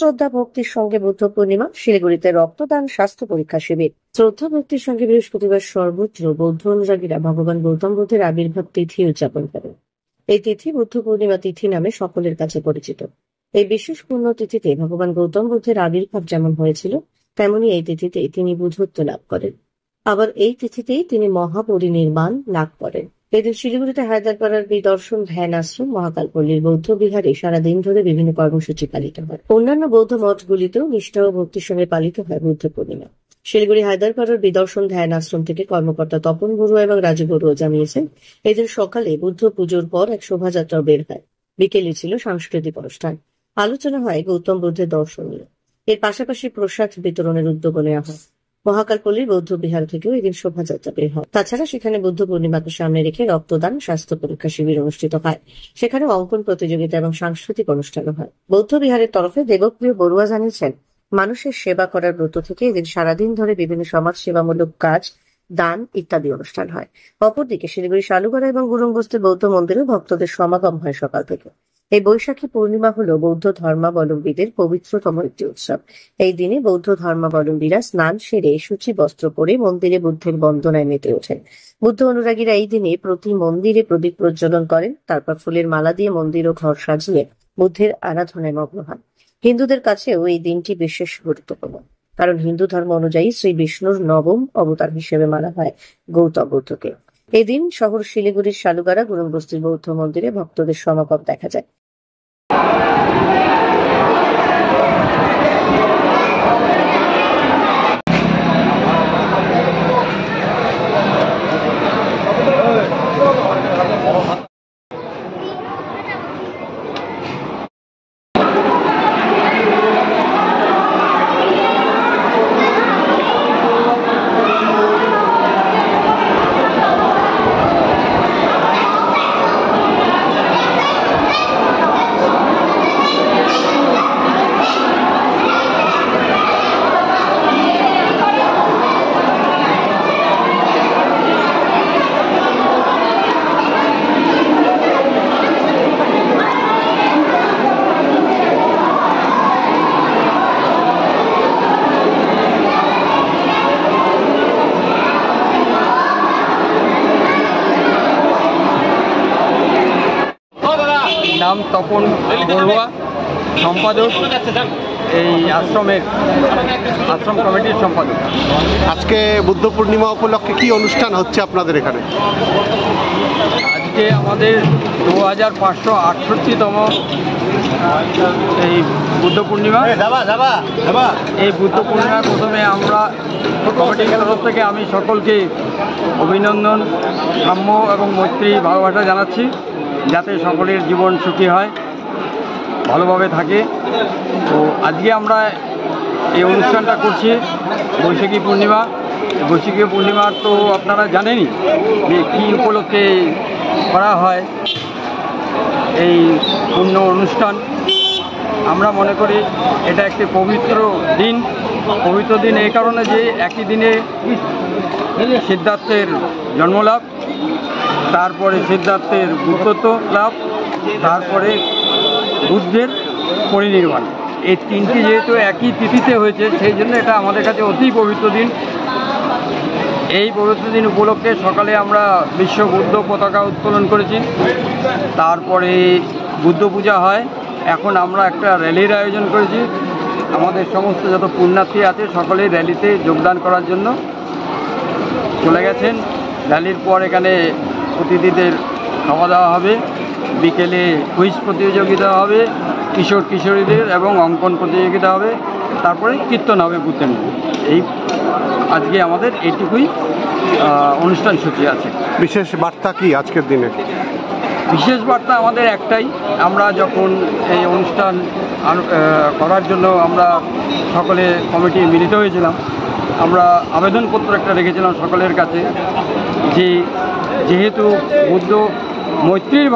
শ্রদ্ধা ভক্তির সঙ্গে বুদ্ধ পূর্ণিমা, শিলিগুড়িতে রক্তদান স্বাস্থ্য পরীক্ষা শিবির। শ্রদ্ধা ভক্তির সঙ্গে বৃহস্পতিবার সর্বত্র বৌদ্ধ অনুরাগীরা ভগবান গৌতম বুদ্ধের আবির্ভাব তিথি উদযাপন করেন। এই তিথি বুদ্ধ পূর্ণিমা তিথি নামে সকলের কাছে পরিচিত। এই বিশেষ পুণ্য তিথিতে ভগবান গৌতম বুদ্ধের আবির্ভাব যেমন হয়েছিল, তেমনি এই তিথিতে তিনি বুদ্ধত্ব লাভ করেন। আবার এই তিথিতেই তিনি মহাপরিনির্বাণ লাভ করেন। এদিন শিলিগুড়িতে হায়দারপাড়ার বিদর্শন ধ্যান আশ্রম মহাকালপল্লীর বৌদ্ধ বিহারে সারাদিন ধরে বিভিন্ন কর্মসূচি পালিত হয়। অন্যান্য বৌদ্ধ মঠগুলিতেও নিষ্ঠা ও ভক্তির সঙ্গে পালিত হয় বুদ্ধ পূর্ণিমা। শিলিগুড়ি হায়দারপাড়ার বিদর্শন ধ্যান আশ্রম থেকে কর্মকর্তা তপন বড়ুয়া এবং রাজু বড়ুয়া জানিয়েছেন, এদিন সকালে বুদ্ধ পুজোর পর এক শোভাযাত্রা বের হয়। বিকেলে ছিল সাংস্কৃতিক অনুষ্ঠান। আলোচনা হয় গৌতম বুদ্ধের দর্শন নিয়ে। এর পাশাপাশি প্রসাদ বিতরণের উদ্যোগ নেওয়া হয়। মহাকালপল্লীর বৌদ্ধ বিহার থেকেও এদিন শোভাযাত্রা বের হয়। তাছাড়া সেখানে বুদ্ধ পূর্ণিমাকে সামনে রেখে রক্তদান স্বাস্থ্য পরীক্ষা শিবির অনুষ্ঠিত হয়। সেখানে অঙ্কন প্রতিযোগিতা এবং সাংস্কৃতিক অনুষ্ঠানও হয়। বৌদ্ধ বিহারের তরফে দেবপ্রিয় বড়ুয়া জানিয়েছেন, মানুষের সেবা করার ব্রত থেকে এদিন সারাদিন ধরে বিভিন্ন সমাজ সেবামূলক কাজ, দান ইত্যাদি অনুষ্ঠান হয়। অপরদিকে শিলিগুড়ি শালুগড়া এবং গুরুংবস্তির বৌদ্ধ মন্দিরেও ভক্তদের সমাগম হয় সকাল থেকে। এই বৈশাখী পূর্ণিমা হল বৌদ্ধ ধর্মাবলম্বীদের পবিত্রতম একটি উৎসব। এই দিনে বৌদ্ধ ধর্মাবলম্বীরা স্নান সেরে সূচি বস্ত্র পরে মন্দিরে বুদ্ধের বন্দনায় মেতে ওঠেন। বুদ্ধ অনুরাগীরা এই দিনে প্রতি মন্দিরে প্রদীপ প্রজ্বলন করেন, তারপর ফুলের মালা দিয়ে মন্দির ও ঘর সাজিয়ে বুদ্ধের আরাধনায় মগ্ন হন। হিন্দুদের কাছেও এই দিনটি বিশেষ গুরুত্বপূর্ণ, কারণ হিন্দু ধর্ম অনুযায়ী শ্রী বিষ্ণুর নবম অবতার হিসেবে মানা হয় গৌতম বুদ্ধকে। এদিন শহর শিলিগুড়ির শালুগাড়া গুরুংবস্তির বৌদ্ধ মন্দিরে ভক্তদের সমাগম দেখা যায়। নাম তপন বড়ুয়া, সম্পাদক, এই আশ্রম কমিটির সম্পাদক। আজকে বুদ্ধ পূর্ণিমা উপলক্ষে কি অনুষ্ঠান হচ্ছে আপনাদের এখানে? আজকে আমাদের 2568তম এই বুদ্ধ পূর্ণিমা। এই বুদ্ধ পূর্ণিমা প্রথমে আমরা কমিটির তরফ থেকে আমি সকলকে অভিনন্দন, সাম্য এবং মৈত্রী ভালোবাসা জানাচ্ছি, যাতে সকলের জীবন সুখী হয়, ভালোভাবে থাকে। তো আজকে আমরা এই অনুষ্ঠানটা করছি বৈশাখী পূর্ণিমা। বৈশাখী পূর্ণিমা তো আপনারা জানেনই যে কী উপলক্ষে করা হয় এই পূর্ণ অনুষ্ঠান। আমরা মনে করি এটা একটি পবিত্র দিন। পবিত্র দিন এই কারণে যে একই দিনে সিদ্ধার্থের জন্মলাভ, তারপরে সিদ্ধার্থের বুদ্ধত্ব লাভ, তারপরে বুদ্ধের পরিনির্বাণ। এই তিনটি যেহেতু একই তিথিতে হয়েছে, সেই জন্য এটা আমাদের কাছে অতি পবিত্র দিন। এই পবিত্র দিন উপলক্ষে সকালে আমরা বিশ্ব বুদ্ধ পতাকা উত্তোলন করেছি, তারপরে বুদ্ধ পূজা হয়। এখন আমরা একটা র্যালির আয়োজন করেছি। আমাদের সমস্ত যত পুণ্যার্থী আছে সকলেই র্যালিতে যোগদান করার জন্য চলে গেছেন। র্যালির পর এখানে অতিথিদের খাওয়া দাওয়া হবে, বিকেলে কুইজ প্রতিযোগিতা হবে কিশোর কিশোরীদের এবং অঙ্কন প্রতিযোগিতা হবে, তারপরে কীর্তন হবে বুদ্ধের নিয়ে। এই আজকে আমাদের এইটুকুই অনুষ্ঠান সূচি আছে। বিশেষ বার্তা কি আজকের দিনে? বিশেষ বার্তা আমাদের একটাই, আমরা যখন এই অনুষ্ঠান করার জন্য আমরা সকলে কমিটি মিলিত হয়েছিলাম, আমরা আবেদনপত্র একটা রেখেছিলাম সকলের কাছে যে যেহেতু বুদ্ধ মৈত্রীর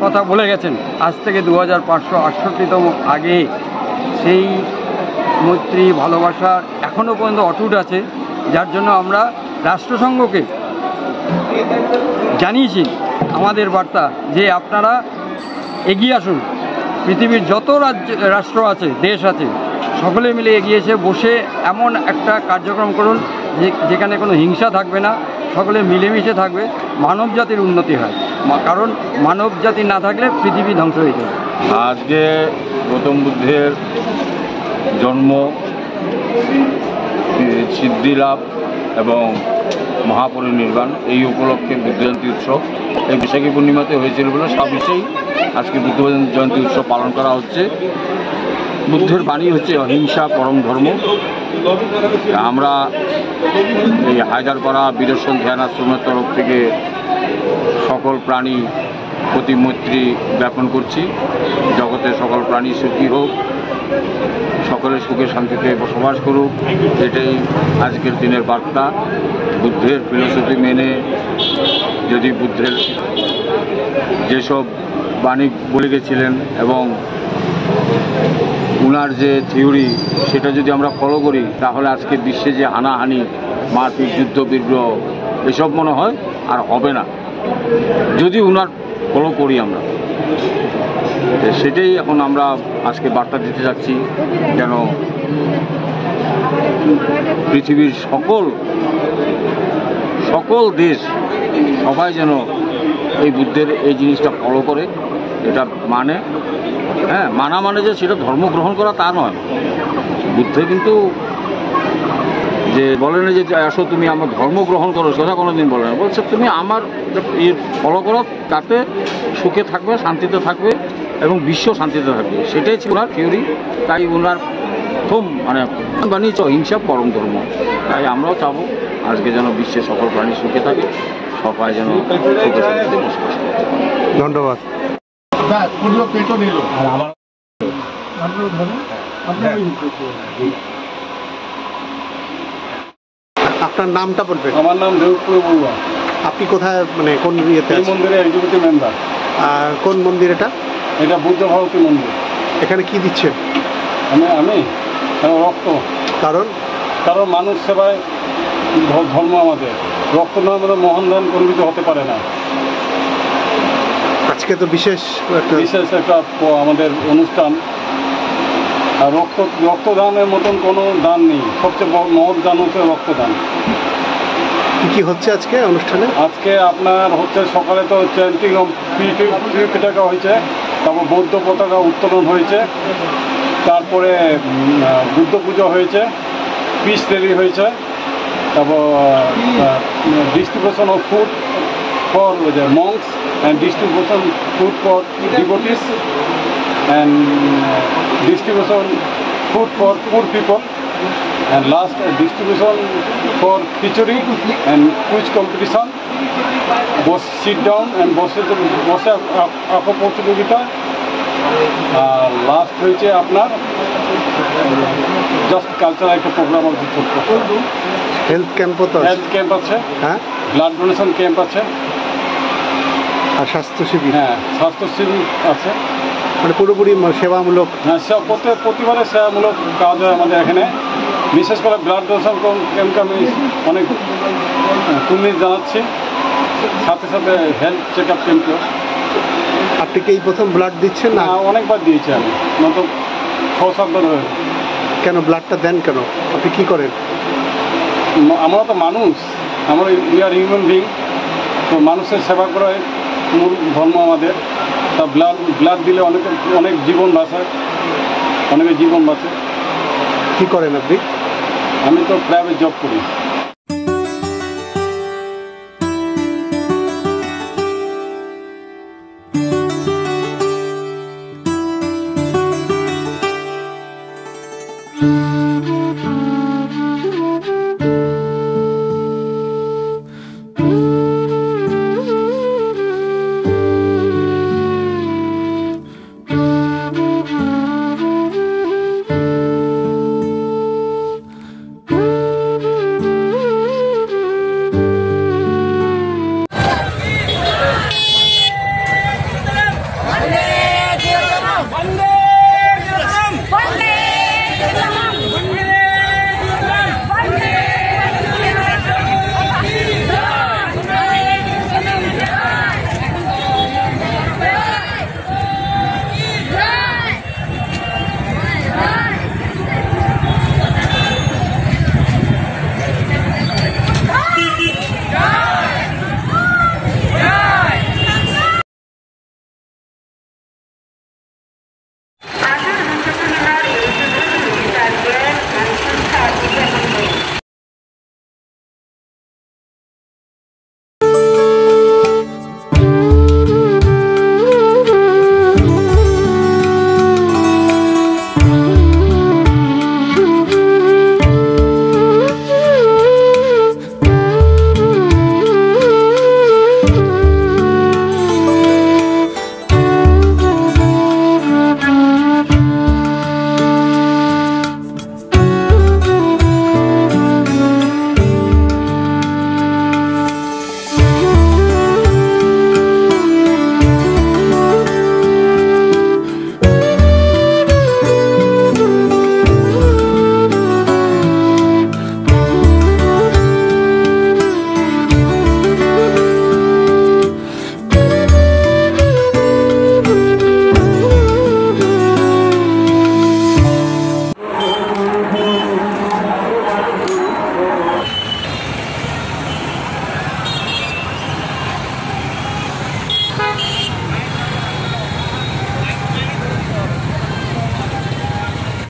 কথা বলে গেছেন আজ থেকে 2568তম আগে, সেই মৈত্রী ভালোবাসা এখনও পর্যন্ত অটুট আছে। যার জন্য আমরা রাষ্ট্রসংঘকে জানিয়েছি আমাদের বার্তা যে আপনারা এগিয়ে আসুন পৃথিবীর যত রাষ্ট্র আছে, দেশ আছে, সকলে মিলে এগিয়েছে বসে এমন একটা কার্যক্রম করুন যেখানে কোনো হিংসা থাকবে না, সকলে মিলেমিশে থাকবে, মানব জাতির উন্নতি হয়। কারণ মানব জাতি না থাকলে পৃথিবী ধ্বংস হয়ে যাবে। আজকে গৌতম বুদ্ধের জন্ম, সিদ্ধিলাভ এবং মহাপরিনির্বাণ এই উপলক্ষে বুদ্ধ জয়ন্তী উৎসব এই বৈশাখী পূর্ণিমাতে হয়েছিল বলে সাবিষেই আজকে বুদ্ধ জয়ন্তী উৎসব পালন করা হচ্ছে। বুদ্ধের বাণী হচ্ছে অহিংসা পরম ধর্ম। আমরা এই হায়দারপাড়া বীরসন ধ্যান আশ্রমের তরফ থেকে সকল প্রাণী প্রতি মৈত্রী জ্ঞাপন করছি। জগতের সকল প্রাণী সুখী হোক, সকলে সুখে শান্তিতে বসবাস করুক, এটাই আজকের দিনের বার্তা। বুদ্ধের ফিলোসফি মেনে যদি বুদ্ধের যেসব বাণী বলে গেছিলেন এবং উনার যে থিওরি সেটা যদি আমরা ফলো করি তাহলে আজকে বিশ্বে যে হানাহানি, মারপিট, যুদ্ধ বিগ্রহ এসব মনে হয় আর হবে না, যদি উনার ফলো করি আমরা। সেটাই এখন আমরা আজকে বার্তা দিতে যাচ্ছি, যেন পৃথিবীর সকল দেশ সবাই যেন এই বুদ্ধের এই জিনিসটা ফলো করে, এটা মানে মানা মানে যে সেটা ধর্ম গ্রহণ করা তা নয়। বুদ্ধে কিন্তু যে বলে না যে আসো তুমি আমার ধর্ম গ্রহণ করো, সেটা কোনোদিন বলে না। বলছে তুমি আমার ফলো করো, তাতে সুখে থাকবে, শান্তিতে থাকবে এবং বিশ্ব শান্তিতে থাকবে, সেটাই ছিল ওনার থিওরি। তাই ওনার প্রথম বানিয়েছে অহিংসা পরম ধর্ম। তাই আমরাও চাবো আজকে যেন বিশ্বের সকল প্রাণী সুখে থাকে, সবাই যেন সুখে শান্তিতে বসবাস করতে পারে। ধন্যবাদ। আপনার নামটা বলবেন? আমার নাম দেবপ্রিয় বড়ুয়া। আপনি কোথায়, মানে কোন ইয়েতে এই মন্দিরে এক্সিকিউটিভ মেম্বার। আর কোন মন্দির এটা? এটা বুদ্ধ ভারতী মন্দির। এখানে কি দিচ্ছেন? আমি রক্ত। কারণ মানুষ সেবায় ধর্ম আমাদের, রক্ত না আমাদের মহান দান গর্বিত হতে পারে না। আজকে তো বিশেষ একটা আমাদের অনুষ্ঠান। আর রক্তদানের মতন কোনো দান নেই, সবচেয়ে মহৎ দান হচ্ছে রক্তদান। কি হচ্ছে আজকে অনুষ্ঠানে? আজকে আপনার হচ্ছে সকালে তো চ্যান্টিং পতাকা হয়েছে, তারপর বৌদ্ধ পতাকা উত্তোলন হয়েছে, তারপরে বুদ্ধ পুজো হয়েছে, পিস র্যালি হয়েছে, তারপর distribution of food for monks and distribution food for devotees and distribution food for poor people, and last distribution for khichuri and quiz competition, sit down and বসে আঁকা প্রতিযোগিতা। আর লাস্ট হয়েছে আপনার জাস্ট কালচারাল একটা programme আছে, ছোট্ট health camp আছে, হ্যাঁ, ব্লাড ডোনেশন ক্যাম্প আছে, আর স্বাস্থ্য শিবির। হ্যাঁ, স্বাস্থ্য শিবির আছে, মানে পুরোপুরি সেবামূলক। হ্যাঁ, প্রতিবারে সেবামূলক কাজ হয় আমাদের এখানে। বিশেষ করে ব্লাড ডোনেশন ক্যাম্পকে আমি অনেক কুর্নিশ জানাচ্ছি, সাথে সাথে হেলথ চেক আপ ক্যাম্পও। আপনি কি এই প্রথম ব্লাড দিচ্ছেন? না, অনেকবার দিয়েছি আমি, মতো 6-7 বার হয়ে। কেন ব্লাডটা দেন কেন? আপনি কি করেন? আমরা তো মানুষ, আমরা উই আর হিউম্যান বিং, তো মানুষের সেবা করাই মূল ধর্ম আমাদের। তা ব্লাড দিলে অনেক জীবন বাঁচায়, অনেকের জীবন বাঁচে। কি করেন আপনি? আমি তো প্রাইভেট জব করি।